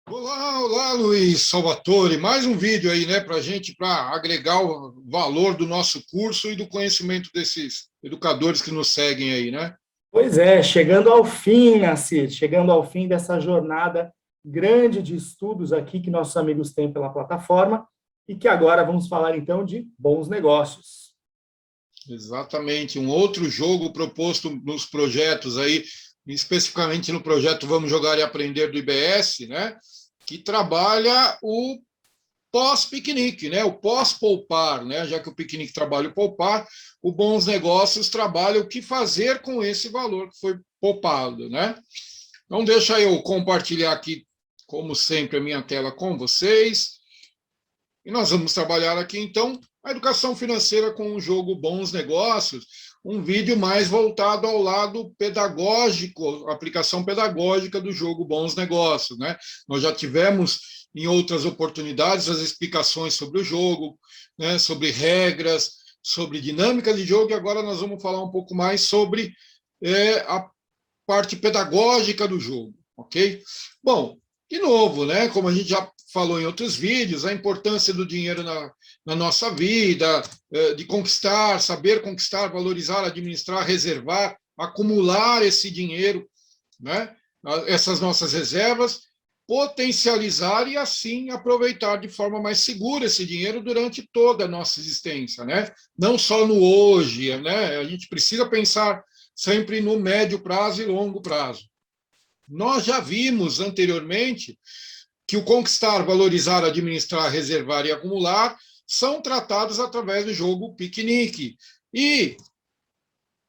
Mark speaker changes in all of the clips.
Speaker 1: Olá, Luiz Salvatore. Mais um vídeo aí, né, para a gente, para agregar o valor do nosso curso e do conhecimento desses educadores que nos seguem aí, né?
Speaker 2: Pois é, chegando ao fim, Assis, chegando ao fim dessa jornada grande de estudos aqui que nossos amigos têm pela plataforma e que agora vamos falar então de bons negócios.
Speaker 1: Exatamente. Um outro jogo proposto nos projetos aí, especificamente no projeto Vamos Jogar e Aprender do IBS, né? Que trabalha o pós-piquenique, né? O pós-poupar, né? Já que o piquenique trabalha o poupar, o Bons Negócios trabalha o que fazer com esse valor que foi poupado, né? Então, deixa eu compartilhar aqui, como sempre, a minha tela com vocês. E nós vamos trabalhar aqui, então, a educação financeira com o jogo Bons Negócios, um vídeo mais voltado ao lado pedagógico, aplicação pedagógica do jogo Bons Negócios, né? Nós já tivemos, em outras oportunidades, as explicações sobre o jogo, né? Sobre regras, sobre dinâmica de jogo, e agora nós vamos falar um pouco mais sobre a parte pedagógica do jogo, ok? Bom, de novo, né? Como a gente já falou em outros vídeos, a importância do dinheiro na nossa vida, de conquistar, saber conquistar, valorizar, administrar, reservar, acumular esse dinheiro, né? Essas nossas reservas, potencializar e assim aproveitar de forma mais segura esse dinheiro durante toda a nossa existência, né? Não só no hoje, né? A gente precisa pensar sempre no médio prazo e longo prazo. Nós já vimos anteriormente que o conquistar, valorizar, administrar, reservar e acumular são tratados através do jogo piquenique. E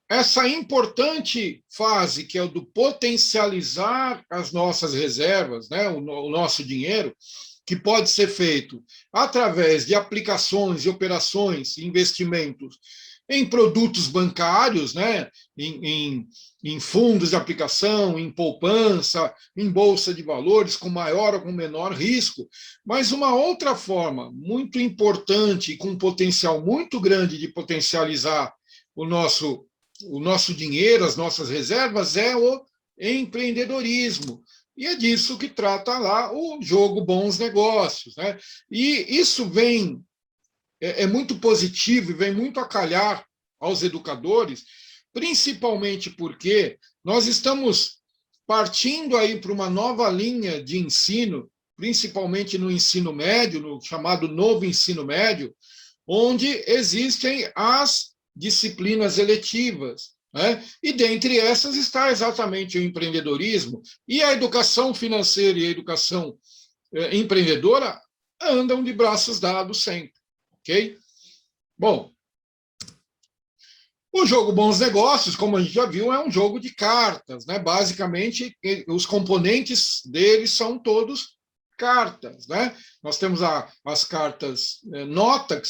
Speaker 1: essa importante fase, que é o do potencializar as nossas reservas, né, o nosso dinheiro, que pode ser feito através de aplicações e operações, investimentos em produtos bancários, né, em fundos de aplicação, em poupança, em bolsa de valores, com maior ou com menor risco. Mas uma outra forma muito importante e com um potencial muito grande de potencializar o nosso dinheiro, as nossas reservas, é o empreendedorismo. E é disso que trata lá o jogo Bons Negócios, né? E isso é muito positivo e vem muito a calhar aos educadores, principalmente porque nós estamos partindo aí para uma nova linha de ensino, principalmente no ensino médio, no chamado novo ensino médio, onde existem as disciplinas eletivas, né? E dentre essas está exatamente o empreendedorismo, e a educação financeira e a educação empreendedora andam de braços dados sempre, ok? Bom, o jogo Bons Negócios, como a gente já viu, é um jogo de cartas, né? Basicamente, os componentes dele são todos cartas, né? Nós temos as cartas nota, que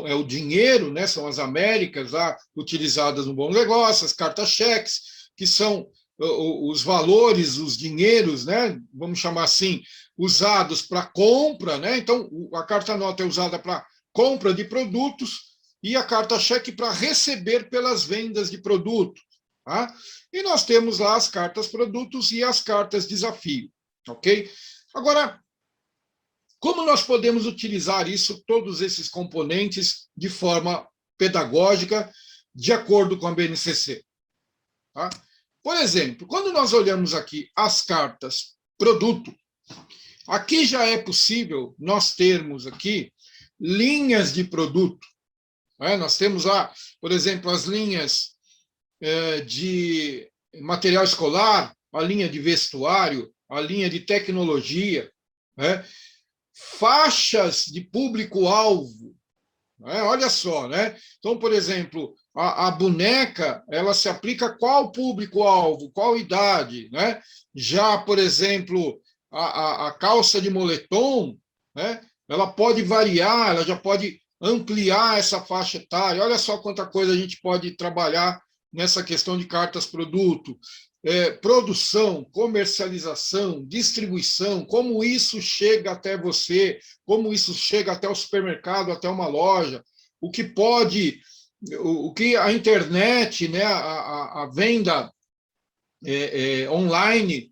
Speaker 1: é o dinheiro, né? São as Américas lá, utilizadas no Bom Negócio, as cartas cheques, que são os valores, os dinheiros, né? Vamos chamar assim, usados para compra, né? Então, a carta nota é usada para compra de produtos e a carta cheque para receber pelas vendas de produto. Tá? E nós temos lá as cartas produtos e as cartas desafio. Ok? Agora, como nós podemos utilizar isso, todos esses componentes, de forma pedagógica, de acordo com a BNCC? Tá? Por exemplo, quando nós olhamos aqui as cartas produto, aqui já é possível nós termos aqui linhas de produto. Nós temos lá, por exemplo, as linhas de material escolar, a linha de vestuário, a linha de tecnologia, né? Faixas de público-alvo. Olha só, né? Então, por exemplo, a boneca, ela se aplica a qual público-alvo, qual idade, né? Já, por exemplo, a calça de moletom, né? Ela pode variar, ela já pode ampliar essa faixa etária. Olha só quanta coisa a gente pode trabalhar nessa questão de cartas produto. Produção, comercialização, distribuição, como isso chega até você, como isso chega até o supermercado, até uma loja, o que a internet, né, a venda online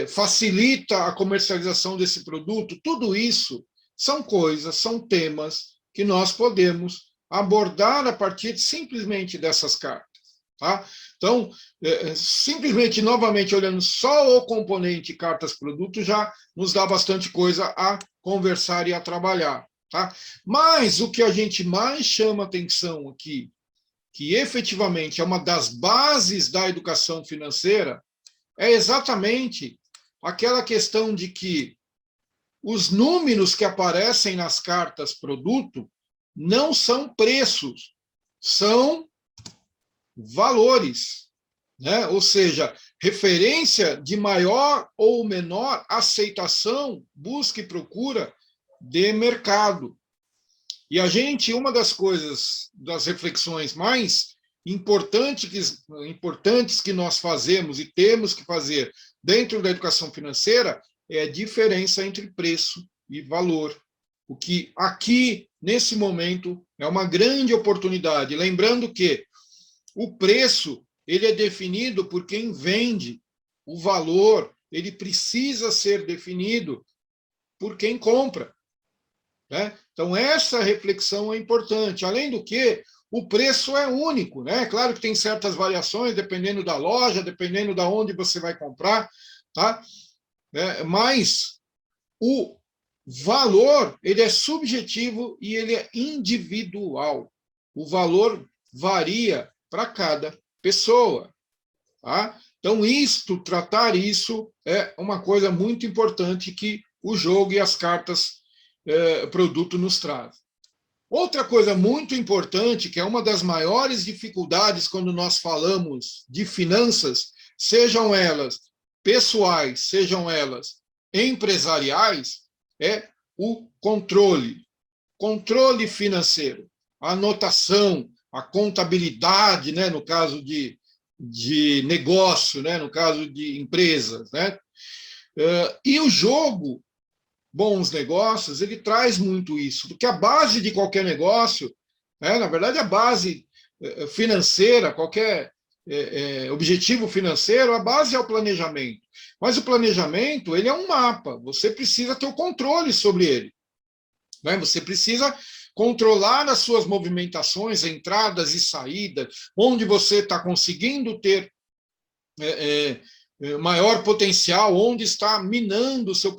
Speaker 1: facilita a comercialização desse produto. Tudo isso são coisas, são temas que nós podemos abordar a partir simplesmente dessas cartas. Tá? Então, simplesmente, novamente, olhando só o componente cartas-produto, já nos dá bastante coisa a conversar e a trabalhar. Tá? Mas o que a gente mais chama atenção aqui, que efetivamente é uma das bases da educação financeira, é exatamente aquela questão de que os números que aparecem nas cartas-produto não são preços, são valores, né? Ou seja, referência de maior ou menor aceitação, busca e procura de mercado. E a gente, uma das coisas, das reflexões mais importantes que nós fazemos e temos que fazer dentro da educação financeira é a diferença entre preço e valor. O que aqui, nesse momento, é uma grande oportunidade. Lembrando que o preço ele é definido por quem vende. O valor ele precisa ser definido por quem compra. Né? Então, essa reflexão é importante. Além do que, o preço é único. Né? Claro que tem certas variações, dependendo da loja, dependendo de onde você vai comprar. Tá? Mas o valor ele é subjetivo e ele é individual. O valor varia para cada pessoa. Tá? Então, tratar isso é uma coisa muito importante que o jogo e as cartas produto nos traz. Outra coisa muito importante, que é uma das maiores dificuldades quando nós falamos de finanças, sejam elas pessoais, sejam elas empresariais, é o controle. Controle financeiro, a anotação, a contabilidade, né, no caso de negócio, né, no caso de empresas. Né? E o jogo Bons Negócios, ele traz muito isso, porque a base de qualquer negócio, na verdade, a base financeira, qualquer objetivo financeiro, a base é o planejamento. Mas o planejamento, ele é um mapa, você precisa ter o controle sobre ele. Né? Você precisa controlar as suas movimentações, entradas e saídas, onde você está conseguindo ter maior potencial, onde está minando o seu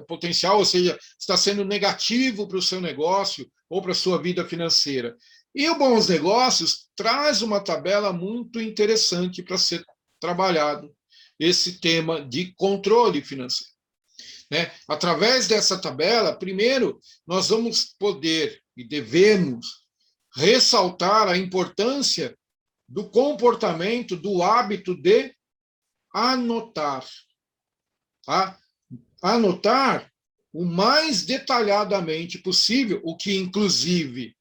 Speaker 1: potencial, ou seja, está sendo negativo para o seu negócio ou para a sua vida financeira. E o Bons Negócios traz uma tabela muito interessante para ser trabalhado, esse tema de controle financeiro. Né? Através dessa tabela, primeiro, nós vamos poder e devemos ressaltar a importância do comportamento, do hábito de anotar. Tá? Anotar o mais detalhadamente possível, o que, inclusive,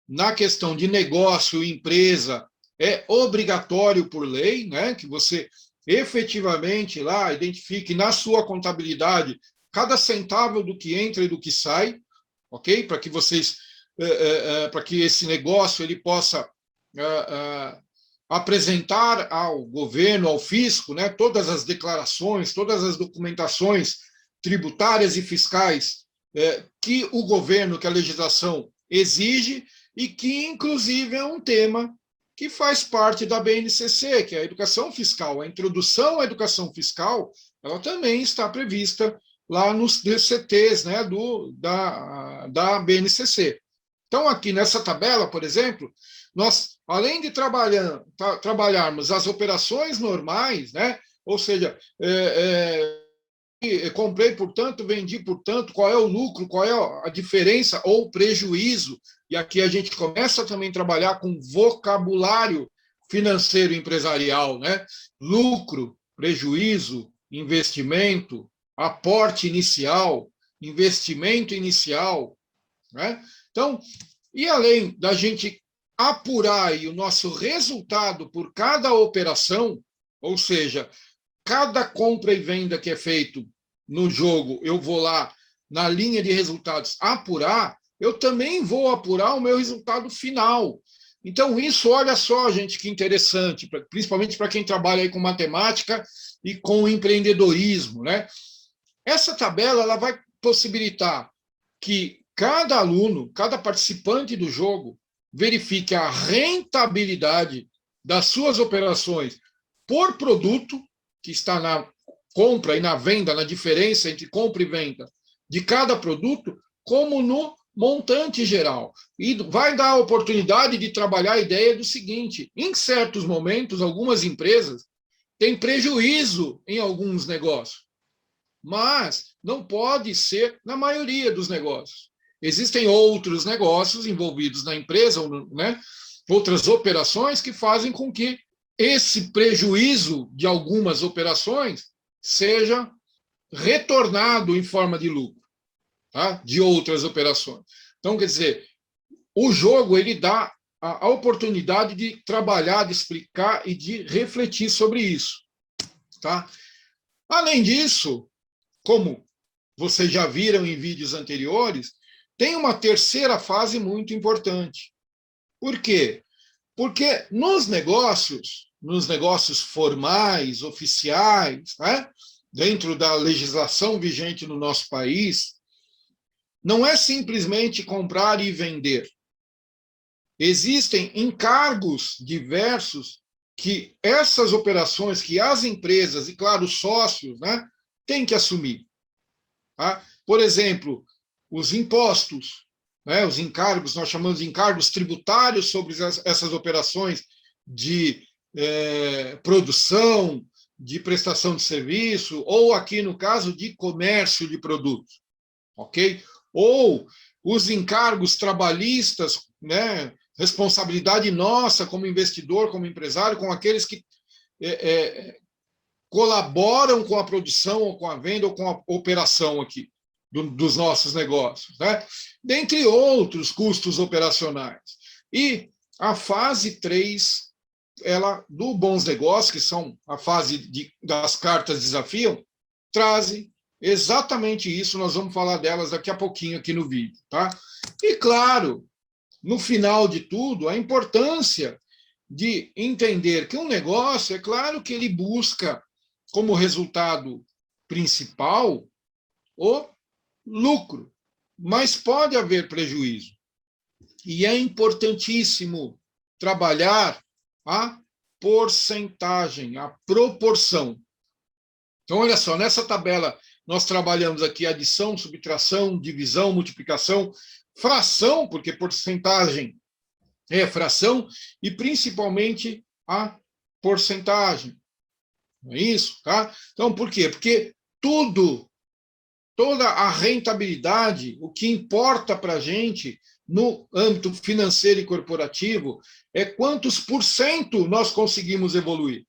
Speaker 1: na questão de negócio e empresa, é obrigatório por lei, né? Que você efetivamente lá identifique na sua contabilidade cada centavo do que entra e do que sai, ok? Para que vocês, para que esse negócio ele possa apresentar ao governo, ao fisco, né, todas as declarações, todas as documentações tributárias e fiscais que o governo, que a legislação exige e que, inclusive, é um tema que faz parte da BNCC, que é a educação fiscal. A introdução à educação fiscal, ela também está prevista lá nos DCTs, né, da BNCC. Então, aqui nessa tabela, por exemplo, nós, além de trabalharmos as operações normais, né, ou seja, comprei por tanto, vendi por tanto, qual é o lucro, qual é a diferença ou prejuízo, e aqui a gente começa também a trabalhar com vocabulário financeiro empresarial, né? Lucro, prejuízo, investimento, aporte inicial, investimento inicial, né? Então, e além da gente apurar aí o nosso resultado por cada operação, ou seja, cada compra e venda que é feito no jogo, eu vou lá na linha de resultados apurar, eu também vou apurar o meu resultado final. Então, isso, olha só, gente, que interessante, principalmente para quem trabalha aí com matemática e com empreendedorismo, né? Essa tabela ela vai possibilitar que cada aluno, cada participante do jogo, verifique a rentabilidade das suas operações por produto, que está na compra e na venda, na diferença entre compra e venda de cada produto, como no montante geral. E vai dar a oportunidade de trabalhar a ideia do seguinte: em certos momentos, algumas empresas têm prejuízo em alguns negócios, mas não pode ser na maioria dos negócios. Existem outros negócios envolvidos na empresa, né? Outras operações que fazem com que esse prejuízo de algumas operações seja retornado em forma de lucro, tá? De outras operações. Então, quer dizer, o jogo ele dá a oportunidade de trabalhar, de explicar e de refletir sobre isso, tá? Além disso, como vocês já viram em vídeos anteriores, tem uma terceira fase muito importante. Por quê? Porque nos negócios formais, oficiais, né, dentro da legislação vigente no nosso país, não é simplesmente comprar e vender. Existem encargos diversos que essas operações, que as empresas e, claro, os sócios, né, têm que assumir. Tá? Por exemplo, os impostos, né, os encargos, nós chamamos de encargos tributários sobre essas operações de produção, de prestação de serviço, ou aqui no caso de comércio de produtos, ok? Ou os encargos trabalhistas, né, responsabilidade nossa como investidor, como empresário, com aqueles que colaboram com a produção, ou com a venda, ou com a operação aqui dos nossos negócios, né? Dentre outros custos operacionais. E a fase 3, ela, do Bons Negócios, que são a fase das cartas desafiam, trazem exatamente isso, nós vamos falar delas daqui a pouquinho aqui no vídeo, tá? E, claro, no final de tudo, a importância de entender que um negócio, é claro que ele busca como resultado principal o lucro, mas pode haver prejuízo. E é importantíssimo trabalhar a porcentagem, a proporção. Então, olha só, nessa tabela nós trabalhamos aqui adição, subtração, divisão, multiplicação, fração, porque porcentagem é fração, e principalmente a porcentagem. Não é isso? Tá? Então, por quê? Porque toda a rentabilidade, o que importa para a gente no âmbito financeiro e corporativo é quantos por cento nós conseguimos evoluir.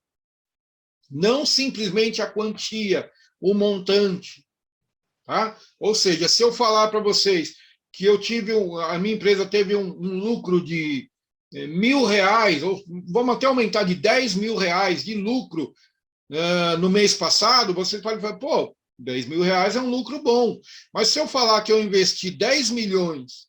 Speaker 1: Não simplesmente a quantia, o montante. Tá? Ou seja, se eu falar para vocês que a minha empresa teve um lucro de R$1.000, ou vamos até aumentar de R$10.000 de lucro no mês passado, vocês podem falar, pô, R$10.000 é um lucro bom. Mas se eu falar que eu investi 10 milhões,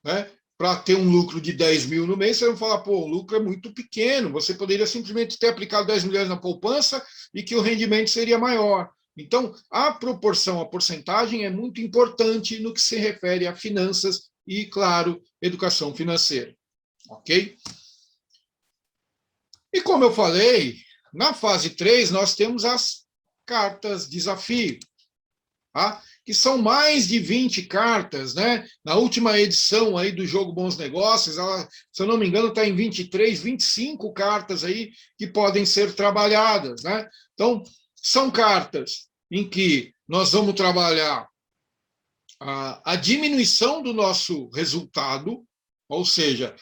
Speaker 1: né, para ter um lucro de 10 mil no mês, você vai falar, pô, o lucro é muito pequeno, você poderia simplesmente ter aplicado 10 milhões na poupança e que o rendimento seria maior. Então, a proporção, a porcentagem é muito importante no que se refere a finanças e, claro, educação financeira. Ok? E como eu falei, na fase 3, nós temos as cartas desafio, tá? Que são mais de 20 cartas, né? Na última edição aí do jogo Bons Negócios, ela, se eu não me engano, está em 23, 25 cartas aí que podem ser trabalhadas, né? Então, são cartas em que nós vamos trabalhar a diminuição do nosso resultado, ou seja,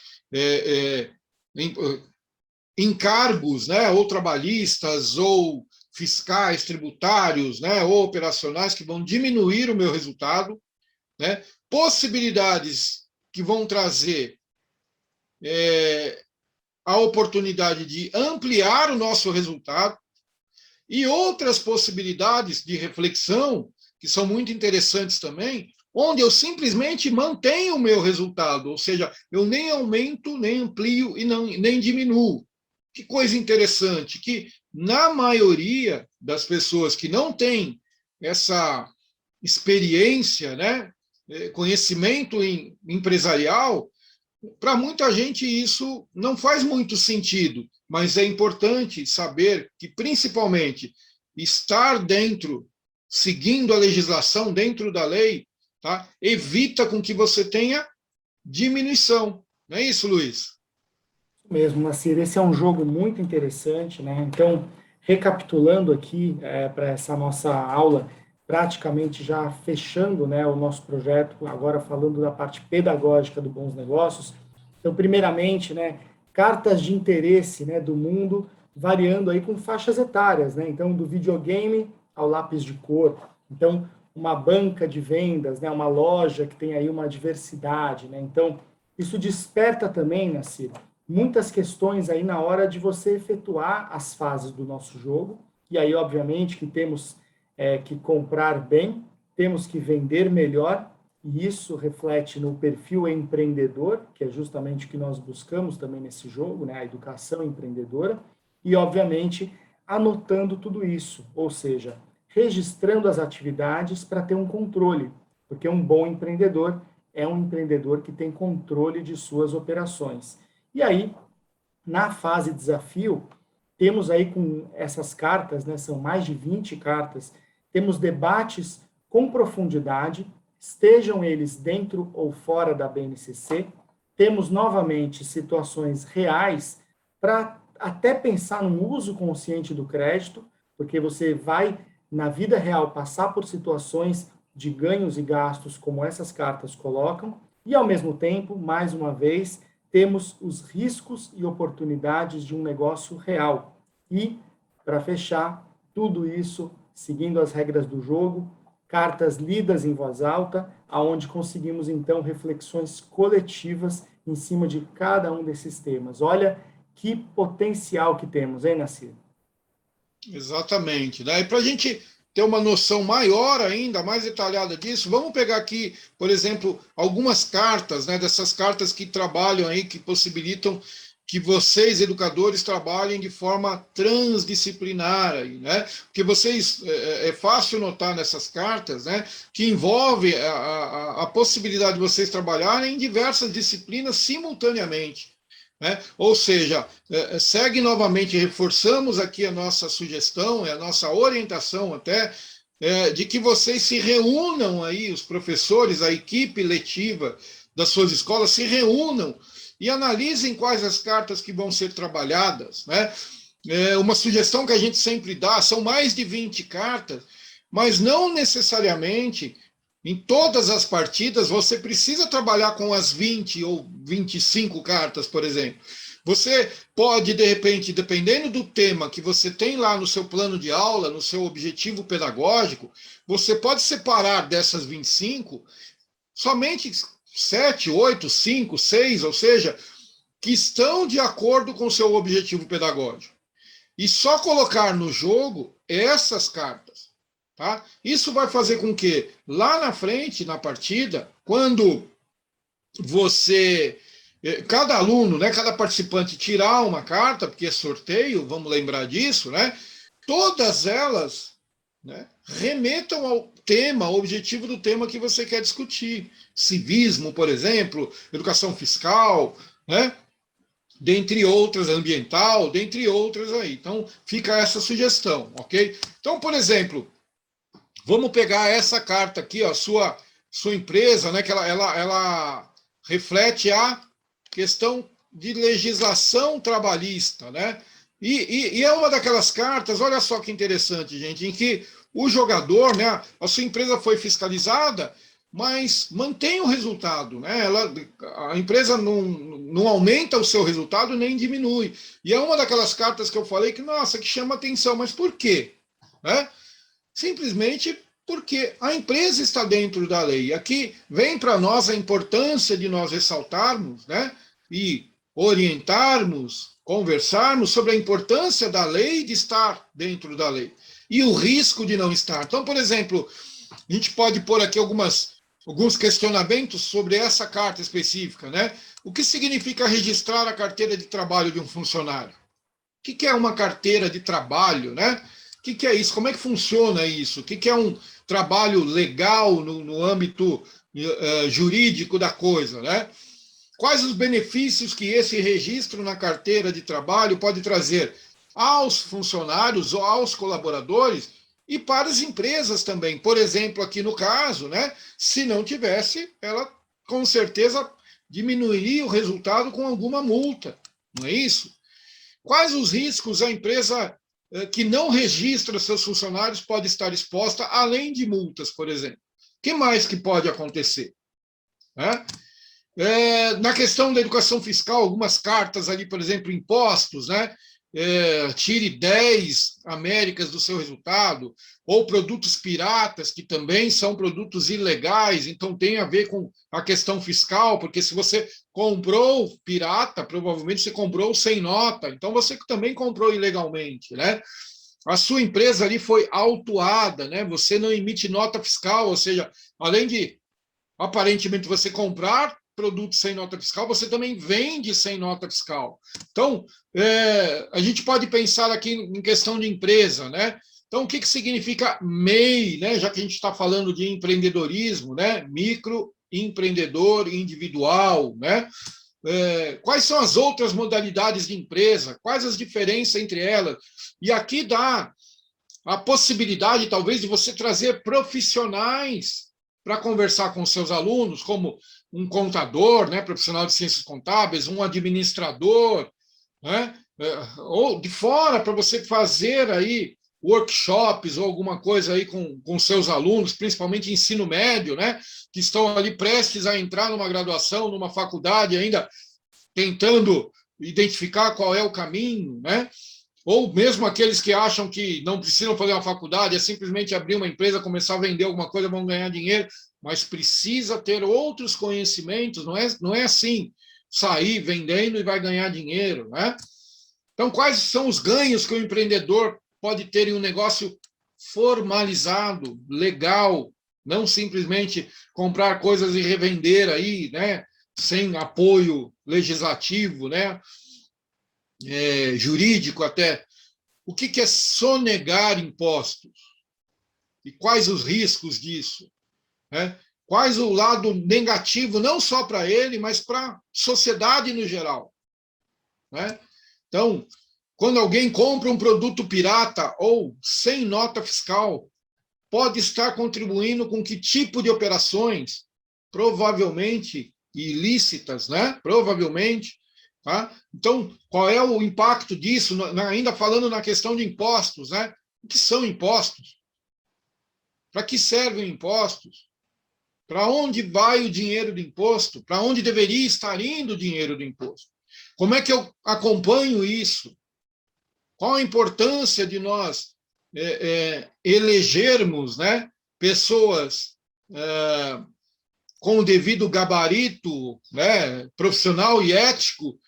Speaker 1: encargos, né, ou trabalhistas, ou fiscais, tributários, né, ou operacionais que vão diminuir o meu resultado, né, possibilidades que vão trazer a oportunidade de ampliar o nosso resultado e outras possibilidades de reflexão que são muito interessantes também, onde eu simplesmente mantenho o meu resultado, ou seja, eu nem aumento, nem amplio e nem diminuo. Que coisa interessante, que na maioria das pessoas que não têm essa experiência, né, conhecimento empresarial, para muita gente isso não faz muito sentido, mas é importante saber que, principalmente, estar dentro, seguindo a legislação, dentro da lei, tá, evita com que você tenha diminuição. Não é isso, Luiz?
Speaker 2: Mesmo, Nassir, esse é um jogo muito interessante, né? Então, recapitulando aqui para essa nossa aula, praticamente já fechando, né, o nosso projeto, agora falando da parte pedagógica do Bons Negócios. Então, primeiramente, né, cartas de interesse, né, do mundo, variando aí com faixas etárias, né? Então, do videogame ao lápis de cor. Então, uma banca de vendas, né, uma loja que tem aí uma diversidade, né? Então, isso desperta também, Nassir, muitas questões aí na hora de você efetuar as fases do nosso jogo. E aí, obviamente, que temos que comprar bem, temos que vender melhor, e isso reflete no perfil empreendedor, que é justamente o que nós buscamos também nesse jogo, né? A educação empreendedora, e, obviamente, anotando tudo isso, ou seja, registrando as atividades para ter um controle, porque um bom empreendedor é um empreendedor que tem controle de suas operações. E aí, na fase desafio, temos aí com essas cartas, né, são mais de 20 cartas, temos debates com profundidade, estejam eles dentro ou fora da BNCC, temos novamente situações reais para até pensar no uso consciente do crédito, porque você vai, na vida real, passar por situações de ganhos e gastos, como essas cartas colocam, e ao mesmo tempo, mais uma vez, temos os riscos e oportunidades de um negócio real. E, para fechar, tudo isso seguindo as regras do jogo, cartas lidas em voz alta, aonde conseguimos então reflexões coletivas em cima de cada um desses temas. Olha que potencial que temos, hein, Nassir?
Speaker 1: Exatamente. Né? E para a gente ter uma noção maior ainda, mais detalhada disso, vamos pegar aqui, por exemplo, algumas cartas, né, dessas cartas que trabalham aí, que possibilitam que vocês, educadores, trabalhem de forma transdisciplinar, aí, né? Porque vocês, é fácil notar nessas cartas, né, que envolve a possibilidade de vocês trabalharem em diversas disciplinas simultaneamente. Né? Ou seja, segue novamente, reforçamos aqui a nossa sugestão, a nossa orientação até, de que vocês se reúnam aí, os professores, a equipe letiva das suas escolas, se reúnam e analisem quais as cartas que vão ser trabalhadas. Né? Uma sugestão que a gente sempre dá, são mais de 20 cartas, mas não necessariamente em todas as partidas, você precisa trabalhar com as 20 ou 25 cartas, por exemplo. Você pode, de repente, dependendo do tema que você tem lá no seu plano de aula, no seu objetivo pedagógico, você pode separar dessas 25 somente 7, 8, 5, 6, ou seja, que estão de acordo com o seu objetivo pedagógico. E só colocar no jogo essas cartas. Tá? Isso vai fazer com que, lá na frente, na partida, quando você, cada aluno, né, cada participante tirar uma carta, porque é sorteio, vamos lembrar disso, né, todas elas, né, remetam ao tema, ao objetivo do tema que você quer discutir. Civismo, por exemplo, educação fiscal, né, dentre outras, ambiental, dentre outras aí. Então, fica essa sugestão, ok? Então, por exemplo, vamos pegar essa carta aqui, ó, sua empresa, né, que ela reflete a questão de legislação trabalhista, né? E é uma daquelas cartas, olha só que interessante, gente, em que o jogador, né, a sua empresa foi fiscalizada, mas mantém o resultado, né? A empresa não aumenta o seu resultado nem diminui. E é uma daquelas cartas que eu falei que, nossa, que chama atenção, mas por quê? Né? Simplesmente porque a empresa está dentro da lei. Aqui vem para nós a importância de nós ressaltarmos, né, e orientarmos, conversarmos sobre a importância da lei de estar dentro da lei e o risco de não estar. Então, por exemplo, a gente pode pôr aqui algumas alguns questionamentos sobre essa carta específica, né? O que significa registrar a carteira de trabalho de um funcionário? O que é uma carteira de trabalho, né? O que é isso? Como é que funciona isso? O que é um trabalho legal no âmbito jurídico da coisa, né? Quais os benefícios que esse registro na carteira de trabalho pode trazer aos funcionários ou aos colaboradores e para as empresas também? Por exemplo, aqui no caso, né? Se não tivesse, ela com certeza diminuiria o resultado com alguma multa, não é isso? Quais os riscos a empresa que não registra seus funcionários pode estar exposta, além de multas, por exemplo? O que mais que pode acontecer? Né? Na questão da educação fiscal, algumas cartas ali, por exemplo, impostos, né? Tire 10 Américas do seu resultado, ou produtos piratas, que também são produtos ilegais, então tem a ver com a questão fiscal, porque se você comprou pirata, provavelmente você comprou sem nota, então você também comprou ilegalmente, né? A sua empresa ali foi autuada, né? Você não emite nota fiscal, ou seja, além de aparentemente você comprar produtos sem nota fiscal, você também vende sem nota fiscal. Então, a gente pode pensar aqui em questão de empresa, né? Então, o que significa MEI, né? Já que a gente está falando de empreendedorismo, né? Microempreendedor individual, né? Quais são as outras modalidades de empresa? Quais as diferenças entre elas? E aqui dá a possibilidade, talvez, de você trazer profissionais para conversar com seus alunos, como um contador, né, profissional de ciências contábeis, um administrador, né, ou de fora, para você fazer aí workshops ou alguma coisa aí com seus alunos, principalmente ensino médio, né, que estão ali prestes a entrar numa graduação, numa faculdade, ainda tentando identificar qual é o caminho, né? Ou mesmo aqueles que acham que não precisam fazer uma faculdade, é simplesmente abrir uma empresa, começar a vender alguma coisa, vão ganhar dinheiro, mas precisa ter outros conhecimentos, não é assim, sair vendendo e vai ganhar dinheiro, né? Então, quais são os ganhos que o empreendedor pode ter em um negócio formalizado, legal, não simplesmente comprar coisas e revender aí, né? Sem apoio legislativo, né? Jurídico até. O que é sonegar impostos? E quais os riscos disso? Né? Quais o lado negativo, não só para ele, mas para a sociedade no geral? Né? Então, quando alguém compra um produto pirata ou sem nota fiscal, pode estar contribuindo com que tipo de operações? Provavelmente ilícitas, né? Provavelmente. Tá? Então, qual é o impacto disso? Ainda falando na questão de impostos, né? O que são impostos? Para que servem impostos? Para onde vai o dinheiro do imposto? Para onde deveria estar indo o dinheiro do imposto? Como é que eu acompanho isso? Qual a importância de nós elegermos, né, pessoas com o devido gabarito, né, profissional e ético,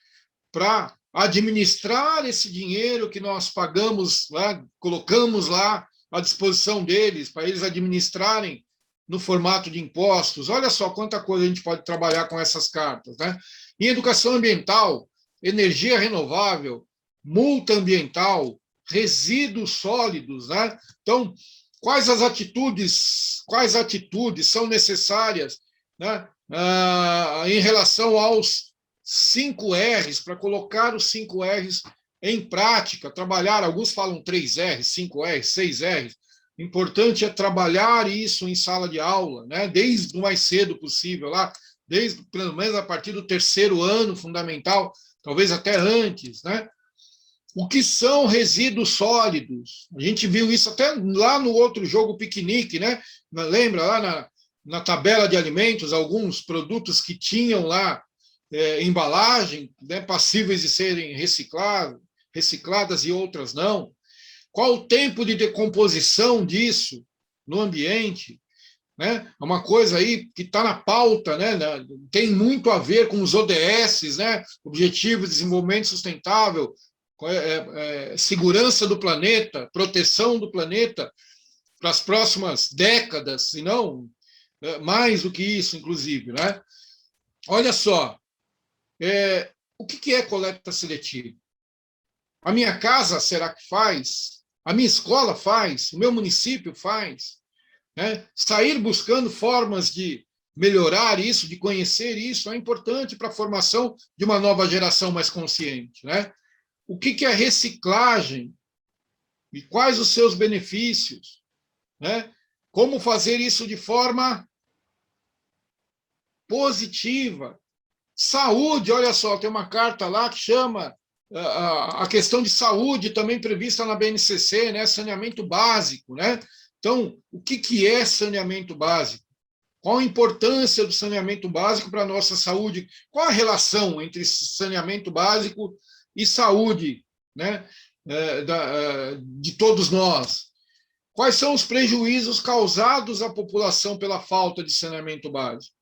Speaker 1: para administrar esse dinheiro que nós pagamos, lá, colocamos lá à disposição deles, para eles administrarem no formato de impostos? Olha só quanta coisa a gente pode trabalhar com essas cartas, né? Em educação ambiental, energia renovável, multa ambiental, resíduos sólidos, né? Então, quais atitudes são necessárias, né, em relação aos 5 R's, para colocar os 5 R's em prática, trabalhar, alguns falam 3 R's, 5 R's, 6 R's. O importante é trabalhar isso em sala de aula, né, desde o mais cedo possível, lá, desde pelo menos a partir do 3º ano fundamental, talvez até antes, né? O que são resíduos sólidos? A gente viu isso até lá no outro jogo piquenique, né? Lembra lá na tabela de alimentos, alguns produtos que tinham lá embalagem, né, passíveis de serem recicladas e outras não. Qual o tempo de decomposição disso no ambiente? Né? É uma coisa aí que está na pauta, né? Tem muito a ver com os ODS, né? Objetivos de Desenvolvimento Sustentável, segurança do planeta, proteção do planeta para as próximas décadas, senão mais do que isso, inclusive, né? Olha só, o que é coleta seletiva? A minha casa, será que faz? A minha escola faz? O meu município faz? Né? Sair buscando formas de melhorar isso, de conhecer isso, é importante para a formação de uma nova geração mais consciente. Né? O que é reciclagem e quais os seus benefícios? Né? Como fazer isso de forma positiva? Saúde, olha só, tem uma carta lá que chama a questão de saúde também prevista na BNCC, né? Saneamento básico, né? Então, o que é saneamento básico? Qual a importância do saneamento básico para a nossa saúde? Qual a relação entre saneamento básico e saúde, né? De todos nós? Quais são os prejuízos causados à população pela falta de saneamento básico?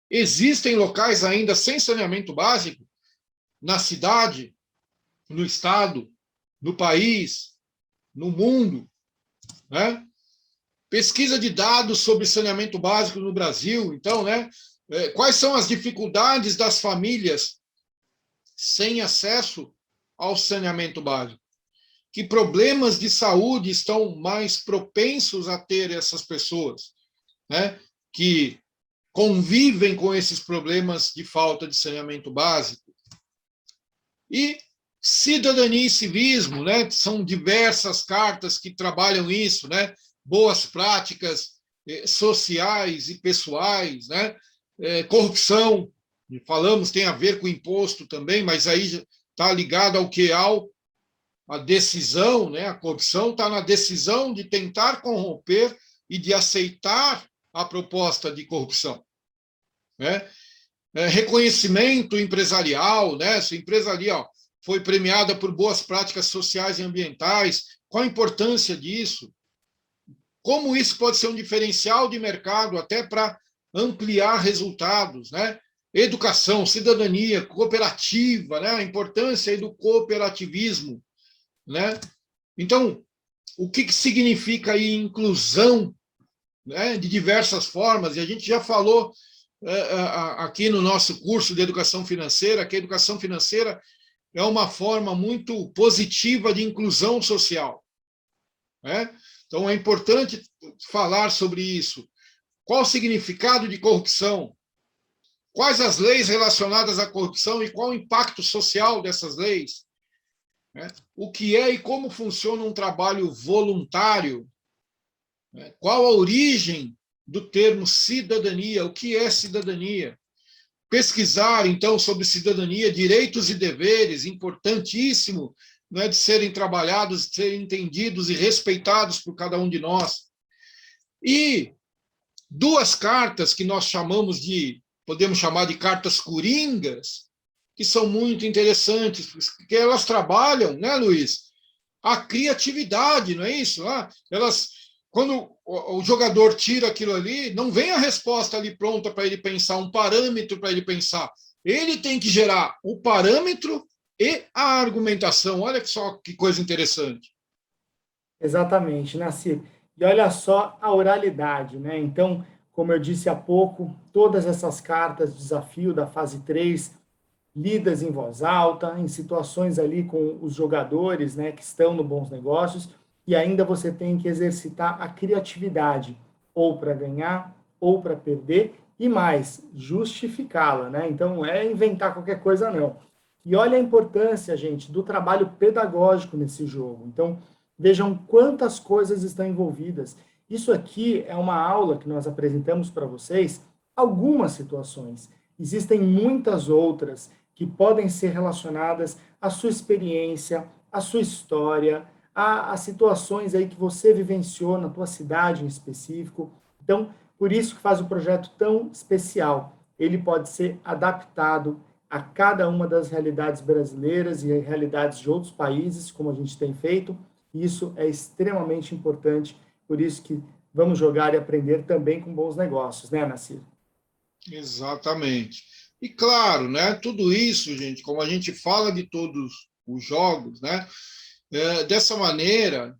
Speaker 1: Existem locais ainda sem saneamento básico na cidade, no estado, no país, no mundo, né? Pesquisa de dados sobre saneamento básico no Brasil, então, né? Quais são as dificuldades das famílias sem acesso ao saneamento básico? Que problemas de saúde estão mais propensos a ter essas pessoas, né? Que convivem com esses problemas de falta de saneamento básico. E cidadania e civismo, né? São diversas cartas que trabalham isso, né? Boas práticas sociais e pessoais, né? Corrupção, falamos, tem a ver com imposto também, mas aí está ligado ao que? A decisão, né? A corrupção está na decisão de tentar corromper e de aceitar a proposta de corrupção. Né? Reconhecimento empresarial, né? Se a empresa ali foi premiada por boas práticas sociais e ambientais, qual a importância disso? Como isso pode ser um diferencial de mercado até para ampliar resultados, né? Educação, cidadania, cooperativa, né? A importância aí do cooperativismo, né? Então, o que significa aí inclusão, né? De diversas formas, e a gente já falou aqui no nosso curso de educação financeira, que a educação financeira é uma forma muito positiva de inclusão social. Né? Então, é importante falar sobre isso. Qual o significado de corrupção? Quais as leis relacionadas à corrupção e qual o impacto social dessas leis? Né? O que é e como funciona um trabalho voluntário? Né? Qual a origem do termo cidadania? O que é cidadania? Pesquisar, então, sobre cidadania, direitos e deveres, importantíssimo, né, de serem trabalhados, de serem entendidos e respeitados por cada um de nós. E duas cartas que nós podemos chamar de cartas coringas, que são muito interessantes, porque elas trabalham, né, Luiz, a criatividade, não é isso? Quando o jogador tira aquilo ali, não vem a resposta ali pronta para ele pensar, um parâmetro para ele pensar. Ele tem que gerar o parâmetro e a argumentação. Olha só que coisa interessante.
Speaker 2: Exatamente, Naci. E olha só a oralidade, né? Então, como eu disse há pouco, todas essas cartas de desafio da fase 3, lidas em voz alta, em situações ali com os jogadores, né, que estão no Bons Negócios, e ainda você tem que exercitar a criatividade, ou para ganhar, ou para perder, e mais, justificá-la, né? Então, não é inventar qualquer coisa, não. E olha a importância, gente, do trabalho pedagógico nesse jogo. Então, vejam quantas coisas estão envolvidas. Isso aqui é uma aula que nós apresentamos para vocês, algumas situações. Existem muitas outras que podem ser relacionadas à sua experiência, à sua história, a situações aí que você vivenciou na tua cidade em específico. Então, por isso que faz o projeto tão especial. Ele pode ser adaptado a cada uma das realidades brasileiras e realidades de outros países, como a gente tem feito. Isso é extremamente importante, por isso que vamos jogar e aprender também com Bons Negócios, né, Nassir?
Speaker 1: Exatamente. E claro, né, tudo isso, gente, como a gente fala de todos os jogos, né, dessa maneira,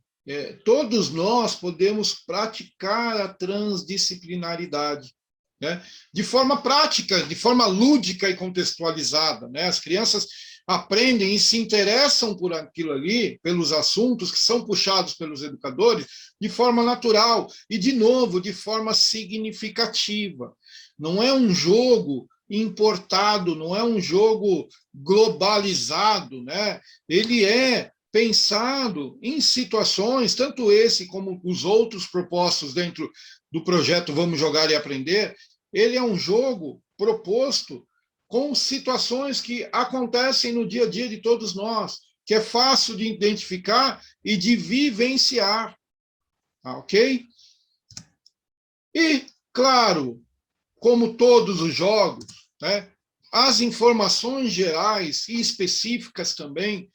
Speaker 1: todos nós podemos praticar a transdisciplinaridade, né? De forma prática, de forma lúdica e contextualizada, né? As crianças aprendem e se interessam por aquilo ali, pelos assuntos que são puxados pelos educadores, de forma natural e, de novo, de forma significativa. Não é um jogo importado, não é um jogo globalizado, né? Ele é pensado em situações, tanto esse como os outros propostos dentro do projeto Vamos Jogar e Aprender, ele é um jogo proposto com situações que acontecem no dia a dia de todos nós, que é fácil de identificar e de vivenciar, ok? E, claro, como todos os jogos, né, as informações gerais e específicas também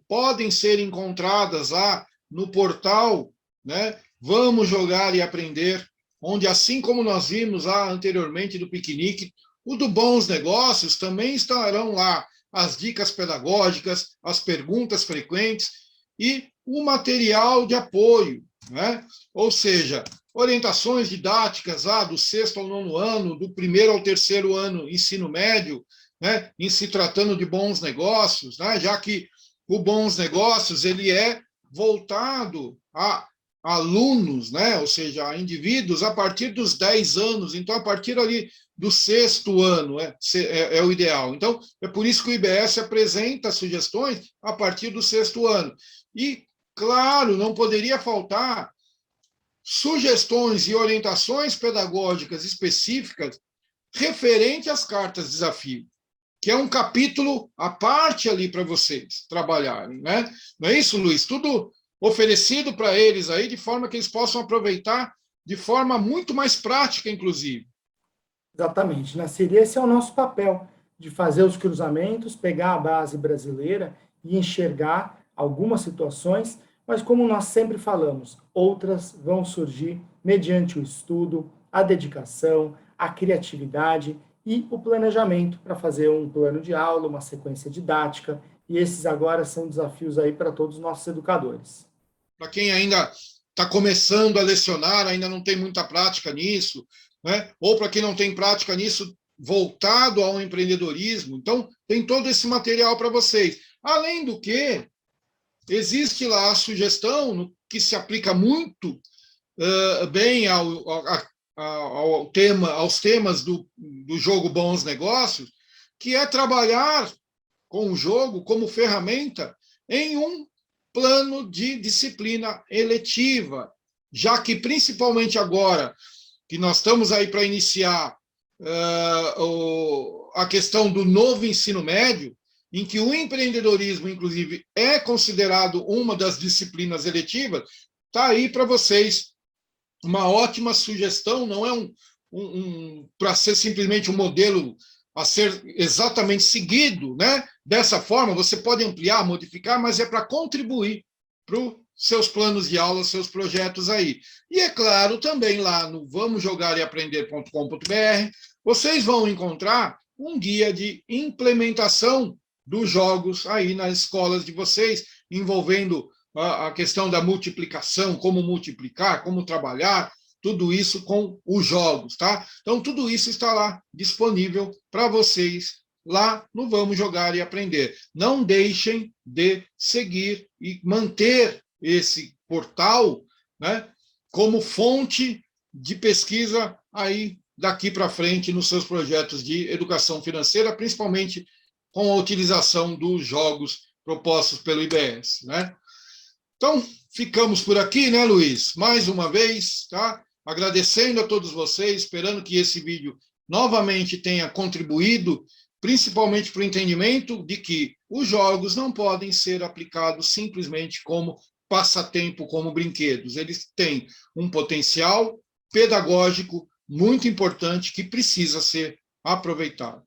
Speaker 1: podem ser encontradas lá no portal, né, Vamos Jogar e Aprender, onde, assim como nós vimos lá anteriormente do piquenique, o do Bons Negócios também estarão lá as dicas pedagógicas, as perguntas frequentes e o material de apoio, né? Ou seja, orientações didáticas lá do 6º ao 9º ano, do 1º ao 3º ano ensino médio, né? Em se tratando de bons negócios, né? Já que o Bons Negócios ele é voltado a alunos, né? Ou seja, a indivíduos a partir dos 10 anos, então a partir ali do 6º ano é o ideal. Então, é por isso que o IBS apresenta sugestões a partir do 6º ano. E, claro, não poderia faltar sugestões e orientações pedagógicas específicas referente às cartas de desafio, que é um capítulo à parte ali para vocês trabalharem, né? Não é isso, Luiz? Tudo oferecido para eles aí, de forma que eles possam aproveitar de forma muito mais prática, inclusive.
Speaker 2: Exatamente, né? Seria esse é o nosso papel, de fazer os cruzamentos, pegar a base brasileira e enxergar algumas situações, mas como nós sempre falamos, outras vão surgir mediante o estudo, a dedicação, a criatividade e o planejamento para fazer um plano de aula, uma sequência didática, e esses agora são desafios aí para todos os nossos educadores.
Speaker 1: Para quem ainda está começando a lecionar, ainda não tem muita prática nisso, né? Ou para quem não tem prática nisso, voltado ao empreendedorismo. Então, tem todo esse material para vocês. Além do que, existe lá a sugestão, que se aplica muito bem aos temas do jogo Bons Negócios, que é trabalhar com o jogo como ferramenta em um plano de disciplina eletiva, já que, principalmente agora, que nós estamos aí para iniciar a questão do novo ensino médio, em que o empreendedorismo, inclusive, é considerado uma das disciplinas eletivas, está aí para vocês uma ótima sugestão, não é para ser simplesmente um modelo a ser exatamente seguido, né? Dessa forma, você pode ampliar, modificar, mas é para contribuir para os seus planos de aula, seus projetos aí. E, é claro, também lá no vamosjogareaprender.com.br, vocês vão encontrar um guia de implementação dos jogos aí nas escolas de vocês, envolvendo a questão da multiplicação, como multiplicar, como trabalhar, tudo isso com os jogos, tá? Então, tudo isso está lá disponível para vocês lá no Vamos Jogar e Aprender. Não deixem de seguir e manter esse portal, né, como fonte de pesquisa aí daqui para frente nos seus projetos de educação financeira, principalmente com a utilização dos jogos propostos pelo IBS, né? Então, ficamos por aqui, né, Luiz? Mais uma vez, tá? Agradecendo a todos vocês, esperando que esse vídeo novamente tenha contribuído, principalmente para o entendimento de que os jogos não podem ser aplicados simplesmente como passatempo, como brinquedos. Eles têm um potencial pedagógico muito importante que precisa ser aproveitado.